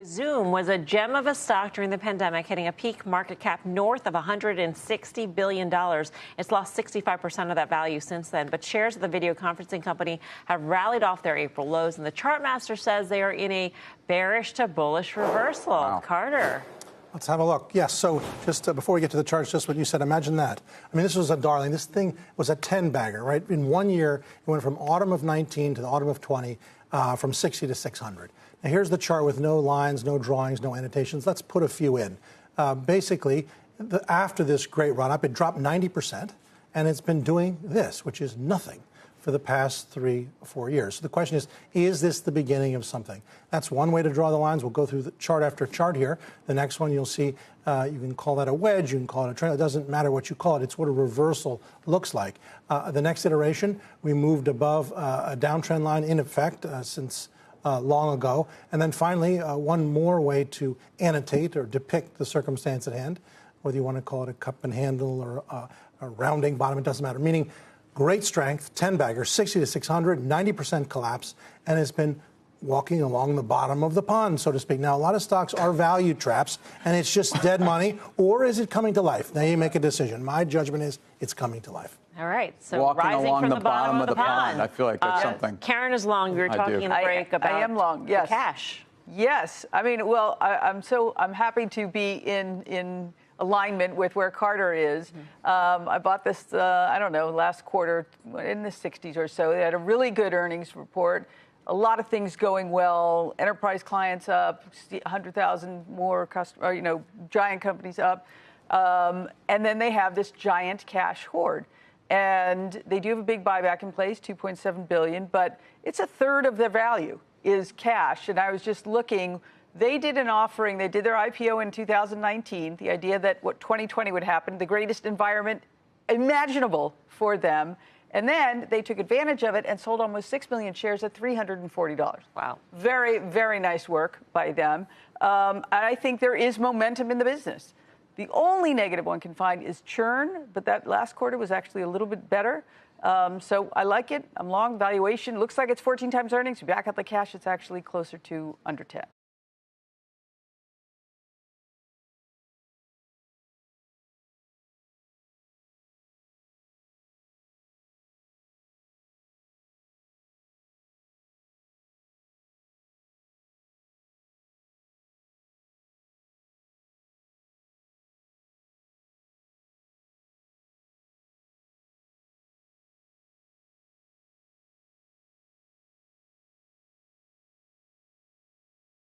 Zoom was a gem of a stock during the pandemic, hitting a peak market cap north of $160 billion. It's lost 65% of that value since then, but shares of the video conferencing company have rallied off their April lows, and the chartmaster says they are in a bearish to bullish reversal. Wow. Carter. Let's have a look. Yes, so just before we get to the charts, just what you said, imagine that. I mean, this was a darling. This thing was a 10-bagger, right? In 1 year, it went from autumn of 19 to the autumn of 20, from 60 to 600. Now, here's the chart with no lines, no drawings, no annotations. Let's put a few in. Basically, after this great run-up, it dropped 90%, and it's been doing this, which is nothing, for the past 3 or 4 years. So the question is this the beginning of something? That's one way to draw the lines. We'll go through the chart after chart here. The next one you'll see, you can call that a wedge, you can call it a trend. It doesn't matter what you call it. It's what a reversal looks like. The next iteration, we moved above a downtrend line in effect since long ago. And then finally, one more way to annotate or depict the circumstance at hand, whether you want to call it a cup and handle or a rounding bottom, it doesn't matter. Meaning, great strength, 10-bagger, 60 to 600, 90% collapse, and it's been walking along the bottom of the pond, so to speak. Now, a lot of stocks are value traps, and it's just dead money, or is it coming to life? Now you make a decision. My judgment is it's coming to life. All right, so walking rising along from the bottom of the pond. I feel like that's something. Karen is long. We were talking in the break about I am long. Yes. The cash. Yes. I mean, well, I'm happy to be in alignment with where Carter is. I bought this, I don't know, last quarter in the 60s or so. They had a really good earnings report. A lot of things going well. Enterprise clients up, 100,000 more customers, giant companies up. And then they have this giant cash hoard. And they do have a big buyback in place, $2.7 billion, but it's a third of their value is cash. And I was just looking. They did an offering. They did their IPO in 2019. The idea that what 2020 would happen, the greatest environment imaginable for them. And then they took advantage of it and sold almost 6 million shares at $340. Wow. Very, very nice work by them. And I think there is momentum in the business. The only negative one can find is churn, but that last quarter was actually a little bit better. So I like it. I'm long. Valuation looks like it's 14 times earnings. You back out the cash, it's actually closer to under 10.